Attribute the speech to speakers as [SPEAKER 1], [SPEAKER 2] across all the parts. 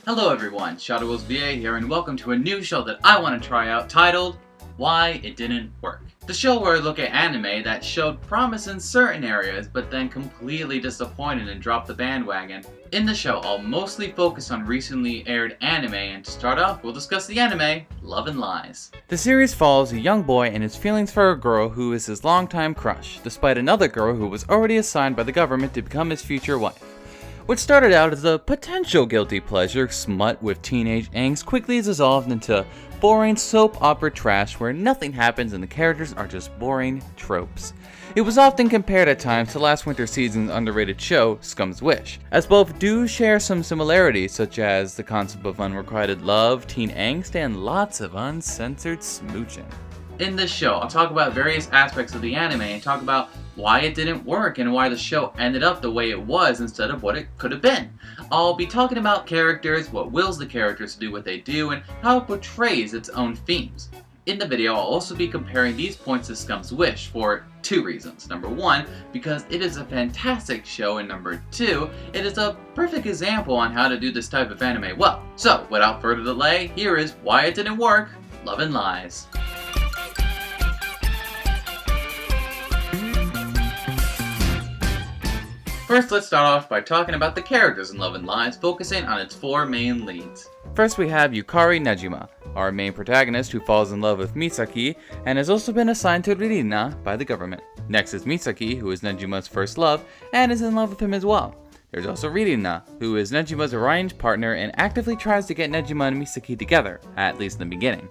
[SPEAKER 1] Hello everyone, Shadowwolves VA here and welcome to a new show that I want to try out titled Why It Didn't Work. The show where I look at anime that showed promise in certain areas but then completely disappointed and dropped the bandwagon. In the show, I'll mostly focus on recently aired anime, and to start off, we'll discuss the anime Love and Lies.
[SPEAKER 2] The series follows a young boy and his feelings for a girl who is his longtime crush, despite another girl who was already assigned by the government to become his future wife. What started out as a potential guilty pleasure smut with teenage angst quickly dissolved into boring soap opera trash where nothing happens and the characters are just boring tropes. It was often compared at times to last winter season's underrated show, Scum's Wish, as both do share some similarities such as the concept of unrequited love, teen angst, and lots of uncensored smooching.
[SPEAKER 1] In this show, I'll talk about various aspects of the anime and talk about why it didn't work and why the show ended up the way it was instead of what it could have been. I'll be talking about characters, what wills the characters to do what they do, and how it portrays its own themes. In the video, I'll also be comparing these points to Scum's Wish for two reasons. Number one, because it is a fantastic show, and number two, it is a perfect example on how to do this type of anime well. So, without further delay, here is Why It Didn't Work, Love and Lies. First, let's start off by talking about the characters in Love and Lies, focusing on its four main leads.
[SPEAKER 2] First we have Yukari Nejima, our main protagonist who falls in love with Misaki and has also been assigned to Ririna by the government. Next is Misaki, who is Nejima's first love and is in love with him as well. There's also Ririna, who is Nejima's arranged partner and actively tries to get Nejima and Misaki together, at least in the beginning.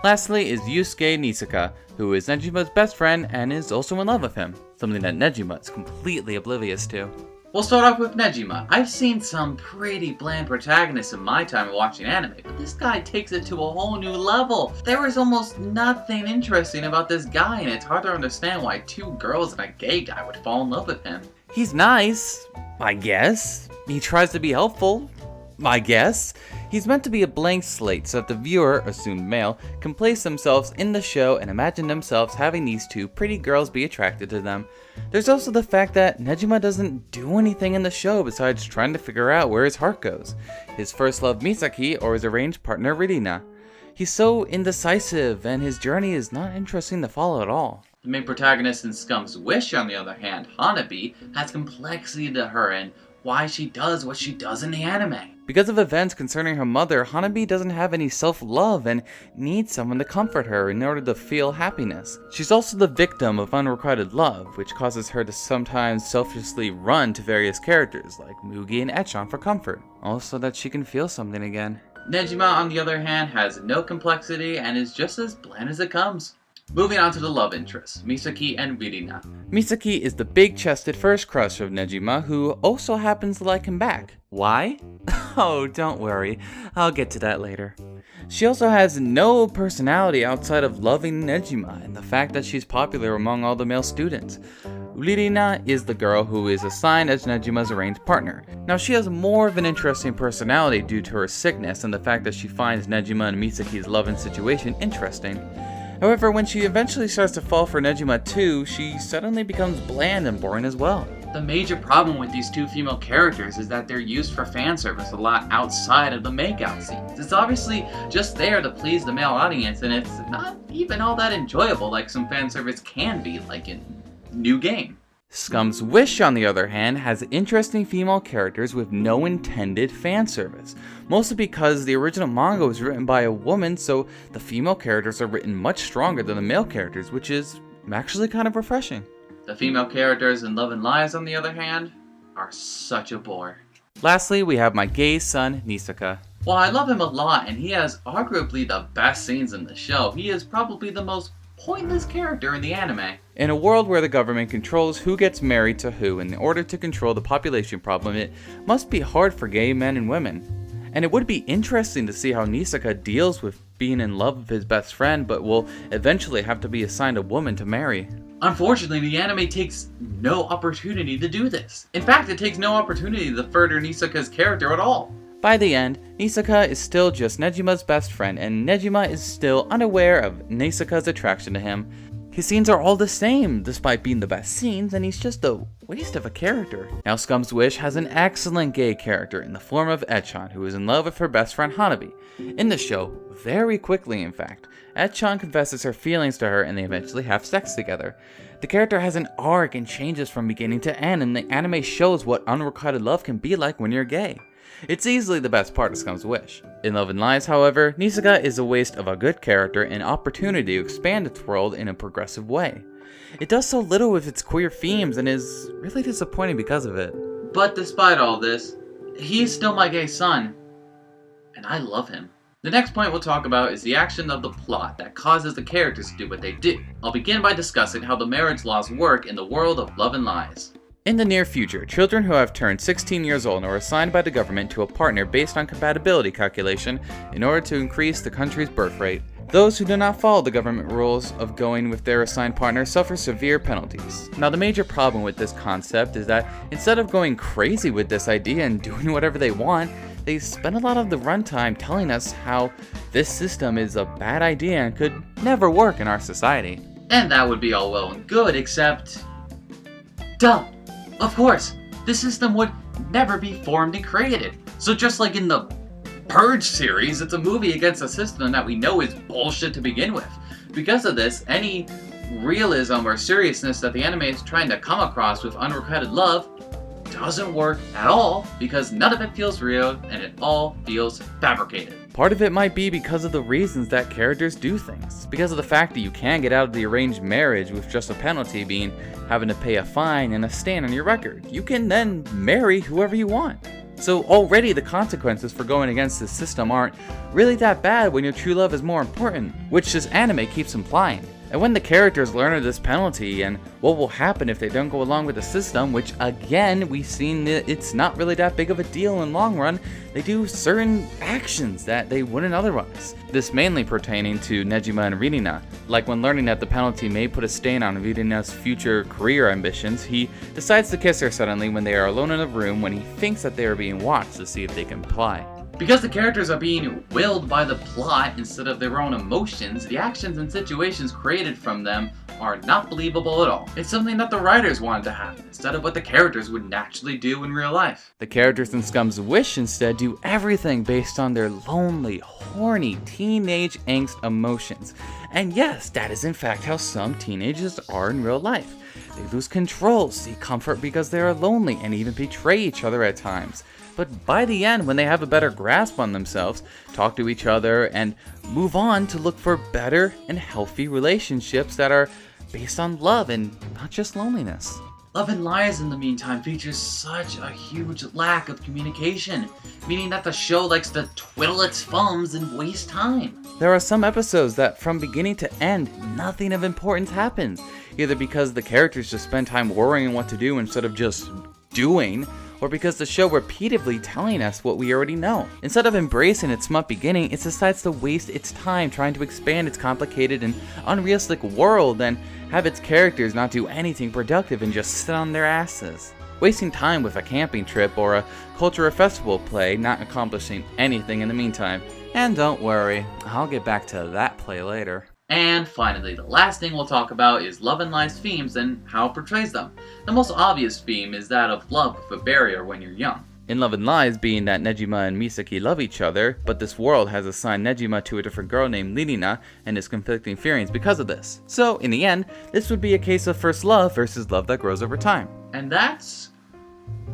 [SPEAKER 2] Lastly is Yusuke Nisaka, who is Nejima's best friend and is also in love with him, something that Nejima is completely oblivious to.
[SPEAKER 1] We'll start off with Nejima. I've seen some pretty bland protagonists in my time watching anime, but this guy takes it to a whole new level. There is almost nothing interesting about this guy, and it's hard to understand why two girls and a gay guy would fall in love with him.
[SPEAKER 2] He's nice, I guess. He tries to be helpful, I guess. He's meant to be a blank slate so that the viewer, assumed male, can place themselves in the show and imagine themselves having these two pretty girls be attracted to them. There's also the fact that Nejima doesn't do anything in the show besides trying to figure out where his heart goes. His first love Misaki or his arranged partner Ririna. He's so indecisive and his journey is not interesting to follow at all.
[SPEAKER 1] The main protagonist in Scum's Wish, on the other hand, Hanabi, has complexity to her and why she does what she does in the anime.
[SPEAKER 2] Because of events concerning her mother, Hanabi doesn't have any self-love and needs someone to comfort her in order to feel happiness. She's also the victim of unrequited love, which causes her to sometimes selfishly run to various characters like Mugi and Echan for comfort, also that she can feel something again.
[SPEAKER 1] Nejima, on the other hand, has no complexity and is just as bland as it comes. Moving on to the love interests, Misaki and Ririna.
[SPEAKER 2] Misaki is the big-chested first crush of Nejima, who also happens to like him back. Why? Oh, don't worry, I'll get to that later. She also has no personality outside of loving Nejima and the fact that she's popular among all the male students. Ririna is the girl who is assigned as Nejima's arranged partner. Now she has more of an interesting personality due to her sickness and the fact that she finds Nejima and Misaki's loving situation interesting. However, when she eventually starts to fall for Nejima too, she suddenly becomes bland and boring as well.
[SPEAKER 1] The major problem with these two female characters is that they're used for fan service a lot outside of the makeout scenes. It's obviously just there to please the male audience, and it's not even all that enjoyable like some fan service can be, like in New Game.
[SPEAKER 2] Scum's Wish, on the other hand, has interesting female characters with no intended fan service, mostly because the original manga was written by a woman, so the female characters are written much stronger than the male characters, which is actually kind of refreshing.
[SPEAKER 1] The female characters in Love and Lies, on the other hand, are such a bore.
[SPEAKER 2] Lastly, we have my gay son, Nisaka.
[SPEAKER 1] While I love him a lot and he has arguably the best scenes in the show, he is probably the most pointless character in the anime.
[SPEAKER 2] In a world where the government controls who gets married to who in order to control the population problem, it must be hard for gay men and women. And it would be interesting to see how Nisaka deals with being in love with his best friend, but will eventually have to be assigned a woman to marry.
[SPEAKER 1] Unfortunately, the anime takes no opportunity to do this. In fact, it takes no opportunity to further Nisaka's character at all.
[SPEAKER 2] By the end, Nisaka is still just Nejima's best friend, and Nejima is still unaware of Nisaka's attraction to him. His scenes are all the same, despite being the best scenes, and he's just a waste of a character. Now Scum's Wish has an excellent gay character in the form of Echan, who is in love with her best friend Hanabi. In the show, very quickly in fact, Echan confesses her feelings to her and they eventually have sex together. The character has an arc and changes from beginning to end, and the anime shows what unrequited love can be like when you're gay. It's easily the best part of Scum's Wish. In Love and Lies, however, Nisaka is a waste of a good character and opportunity to expand its world in a progressive way. It does so little with its queer themes and is really disappointing because of it.
[SPEAKER 1] But despite all this, he's still my gay son, and I love him. The next point we'll talk about is the action of the plot that causes the characters to do what they do. I'll begin by discussing how the marriage laws work in the world of Love and Lies.
[SPEAKER 2] In the near future, children who have turned 16 years old are assigned by the government to a partner based on compatibility calculation in order to increase the country's birth rate. Those who do not follow the government rules of going with their assigned partner suffer severe penalties. Now, the major problem with this concept is that instead of going crazy with this idea and doing whatever they want, they spend a lot of the runtime telling us how this system is a bad idea and could never work in our society.
[SPEAKER 1] And that would be all well and good, except... duh! Of course, the system would never be formed and created. So just like in the Purge series, it's a movie against a system that we know is bullshit to begin with. Because of this, any realism or seriousness that the anime is trying to come across with unrequited love doesn't work at all, because none of it feels real and it all feels fabricated.
[SPEAKER 2] Part of it might be because of the reasons that characters do things. Because of the fact that you can get out of the arranged marriage with just a penalty being having to pay a fine and a stain on your record. You can then marry whoever you want. So already the consequences for going against this system aren't really that bad when your true love is more important, which this anime keeps implying. And when the characters learn of this penalty and what will happen if they don't go along with the system, which again, we've seen that it's not really that big of a deal in long run, they do certain actions that they wouldn't otherwise. This mainly pertaining to Nejima and Rinina. Like when learning that the penalty may put a stain on Rinina's future career ambitions, he decides to kiss her suddenly when they are alone in a room when he thinks that they are being watched to see if they can comply.
[SPEAKER 1] Because the characters are being willed by the plot instead of their own emotions, the actions and situations created from them are not believable at all. It's something that the writers wanted to happen, instead of what the characters would naturally do in real life.
[SPEAKER 2] The characters in Scum's Wish instead do everything based on their lonely, horny, teenage angst emotions. And yes, that is in fact how some teenagers are in real life. They lose control, seek comfort because they are lonely, and even betray each other at times. But by the end, when they have a better grasp on themselves, talk to each other, and move on to look for better and healthy relationships that are based on love and not just loneliness.
[SPEAKER 1] Love and Lies, in the meantime, features such a huge lack of communication, meaning that the show likes to twiddle its thumbs and waste time.
[SPEAKER 2] There are some episodes that from beginning to end, nothing of importance happens, either because the characters just spend time worrying what to do instead of just doing, or because the show repeatedly telling us what we already know. Instead of embracing its smut beginning, it decides to waste its time trying to expand its complicated and unrealistic world and have its characters not do anything productive and just sit on their asses. Wasting time with a camping trip or a culture or festival play, not accomplishing anything in the meantime. And don't worry, I'll get back to that play later.
[SPEAKER 1] And finally, the last thing we'll talk about is Love and Lies themes and how it portrays them. The most obvious theme is that of love with a barrier when you're young.
[SPEAKER 2] In Love and Lies being that Nejima and Misaki love each other, but this world has assigned Nejima to a different girl named Rinina and his conflicting feelings because of this. So, in the end, this would be a case of first love versus love that grows over time.
[SPEAKER 1] And that's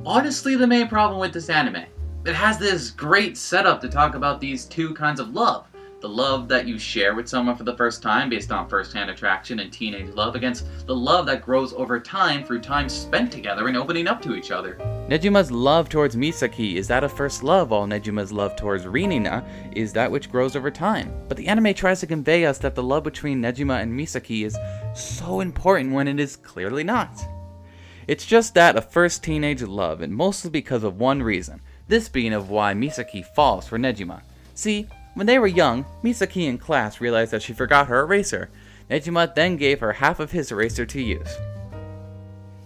[SPEAKER 1] honestly the main problem with this anime. It has this great setup to talk about these two kinds of love. The love that you share with someone for the first time based on first-hand attraction and teenage love against the love that grows over time through time spent together and opening up to each other.
[SPEAKER 2] Nejima's love towards Misaki is that of first love, while Nejima's love towards Rinina is that which grows over time. But the anime tries to convey us that the love between Nejima and Misaki is so important when it is clearly not. It's just that of first teenage love, and mostly because of one reason, this being of why Misaki falls for Nejima. See, when they were young, Misaki in class realized that she forgot her eraser. Nejima then gave her half of his eraser to use.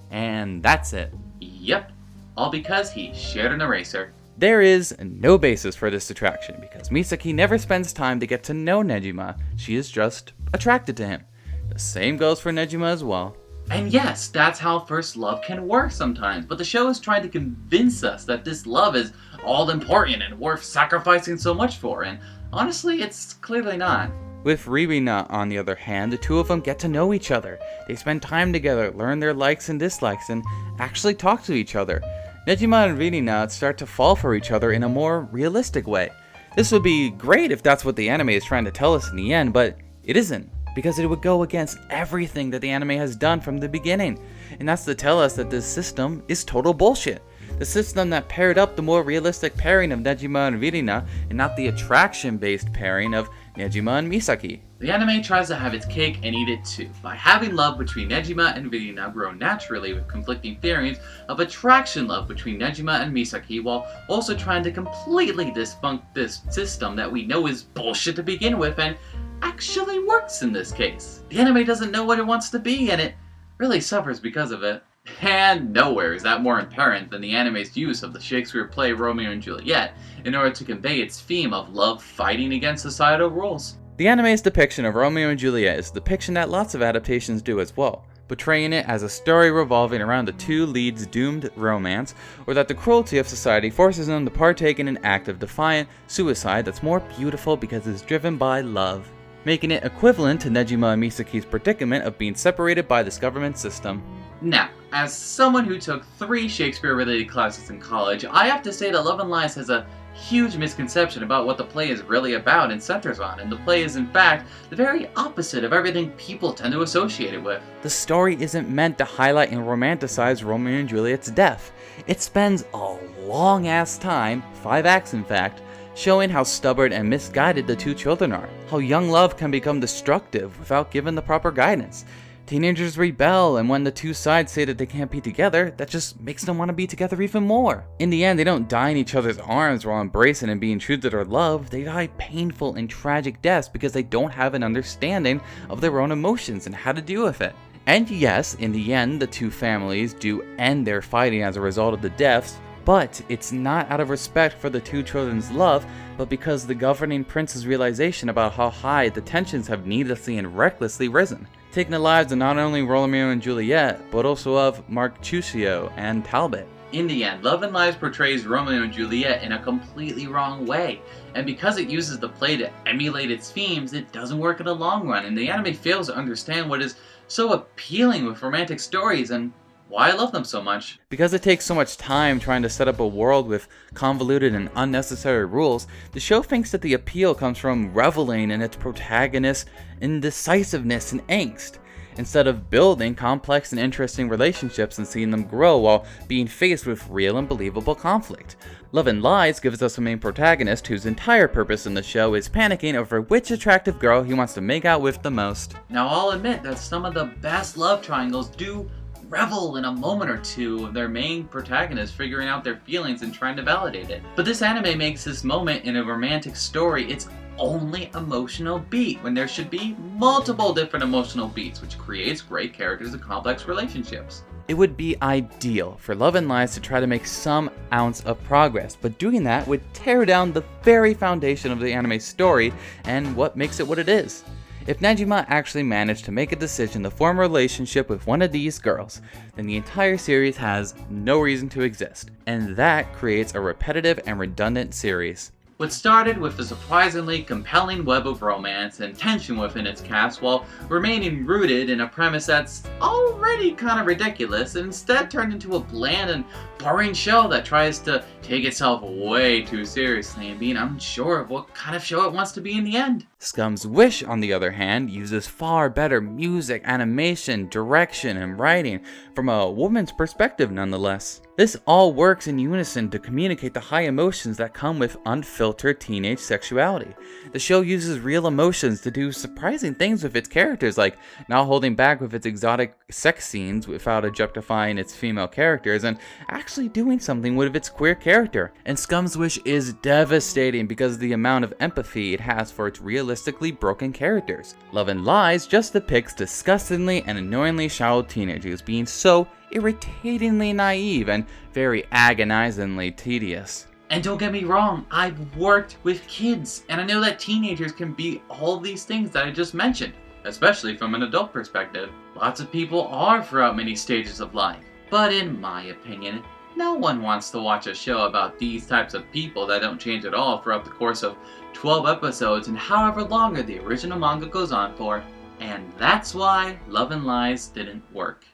[SPEAKER 2] And that's it.
[SPEAKER 1] Yep, all because he shared an eraser.
[SPEAKER 2] There is no basis for this attraction, because Misaki never spends time to get to know Nejima, she is just attracted to him. The same goes for Nejima as well.
[SPEAKER 1] And yes, that's how first love can work sometimes, but the show is trying to convince us that this love is all important and worth sacrificing so much for, and honestly, it's clearly not.
[SPEAKER 2] With Ririna, on the other hand, the two of them get to know each other. They spend time together, learn their likes and dislikes, and actually talk to each other. Nejima and Ririna start to fall for each other in a more realistic way. This would be great if that's what the anime is trying to tell us in the end, but it isn't, because it would go against everything that the anime has done from the beginning. And that's to tell us that this system is total bullshit. The system that paired up the more realistic pairing of Nejima and Ririna, and not the attraction-based pairing of Nejima and Misaki.
[SPEAKER 1] The anime tries to have its cake and eat it too, by having love between Nejima and Ririna grow naturally with conflicting feelings of attraction love between Nejima and Misaki, while also trying to completely debunk this system that we know is bullshit to begin with and actually works in this case. The anime doesn't know what it wants to be, and it really suffers because of it. And nowhere is that more apparent than the anime's use of the Shakespeare play Romeo and Juliet in order to convey its theme of love fighting against societal rules.
[SPEAKER 2] The anime's depiction of Romeo and Juliet is a depiction that lots of adaptations do as well, portraying it as a story revolving around the two leads' doomed romance, or that the cruelty of society forces them to partake in an act of defiant suicide that's more beautiful because it's driven by love, making it equivalent to Nejima and Misaki's predicament of being separated by this government system.
[SPEAKER 1] Now, as someone who took 3 Shakespeare-related classes in college, I have to say that Love and Lies has a huge misconception about what the play is really about and centers on, and the play is in fact the very opposite of everything people tend to associate it with.
[SPEAKER 2] The story isn't meant to highlight and romanticize Romeo and Juliet's death. It spends a long ass time, 5 acts in fact, showing how stubborn and misguided the two children are, how young love can become destructive without given the proper guidance. Teenagers rebel, and when the two sides say that they can't be together, that just makes them want to be together even more. In the end, they don't die in each other's arms while embracing and being true to their love. They die painful and tragic deaths because they don't have an understanding of their own emotions and how to deal with it. And yes, in the end, the two families do end their fighting as a result of the deaths, but it's not out of respect for the two children's love, but because the governing prince's realization about how high the tensions have needlessly and recklessly risen, taking the lives of not only Romeo and Juliet, but also of Mercutio and Talbot.
[SPEAKER 1] In the end, Love and Lies portrays Romeo and Juliet in a completely wrong way, and because it uses the play to emulate its themes, it doesn't work in the long run, and the anime fails to understand what is so appealing with romantic stories and why I love them so much.
[SPEAKER 2] Because it takes so much time trying to set up a world with convoluted and unnecessary rules, the show thinks that the appeal comes from reveling in its protagonist's indecisiveness and angst, instead of building complex and interesting relationships and seeing them grow while being faced with real and believable conflict. Love and Lies gives us a main protagonist whose entire purpose in the show is panicking over which attractive girl he wants to make out with the most.
[SPEAKER 1] Now I'll admit that some of the best love triangles do revel in a moment or two of their main protagonist figuring out their feelings and trying to validate it. But this anime makes this moment in a romantic story its only emotional beat, when there should be multiple different emotional beats, which creates great characters and complex relationships.
[SPEAKER 2] It would be ideal for Love and Lies to try to make some ounce of progress, but doing that would tear down the very foundation of the anime story and what makes it what it is. If Nejima actually managed to make a decision to form a relationship with one of these girls, then the entire series has no reason to exist, and that creates a repetitive and redundant series.
[SPEAKER 1] What started with a surprisingly compelling web of romance and tension within its cast while remaining rooted in a premise that's already kind of ridiculous, and instead turned into a bland and boring show that tries to take itself way too seriously and being unsure of what kind of show it wants to be in the end.
[SPEAKER 2] Scum's Wish, on the other hand, uses far better music, animation, direction, and writing from a woman's perspective nonetheless. This all works in unison to communicate the high emotions that come with unfiltered teenage sexuality. The show uses real emotions to do surprising things with its characters, like not holding back with its exotic sex scenes without objectifying its female characters, and actually doing something with its queer character. And Scum's Wish is devastating because of the amount of empathy it has for its realistically broken characters. Love and Lies just depicts disgustingly and annoyingly shallow teenagers being so irritatingly naive and very agonizingly tedious.
[SPEAKER 1] And don't get me wrong, I've worked with kids, and I know that teenagers can be all these things that I just mentioned. especially from an adult perspective. Lots of people are throughout many stages of life, but in my opinion, no one wants to watch a show about these types of people that don't change at all throughout the course of 12 episodes and however longer the original manga goes on for. And that's why Love and Lies didn't work.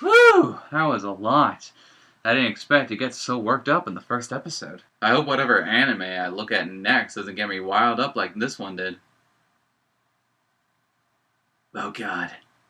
[SPEAKER 1] Whew, that was a lot. I didn't expect to get so worked up in the first episode. I hope whatever anime I look at next doesn't get me riled up like this one did. Oh god.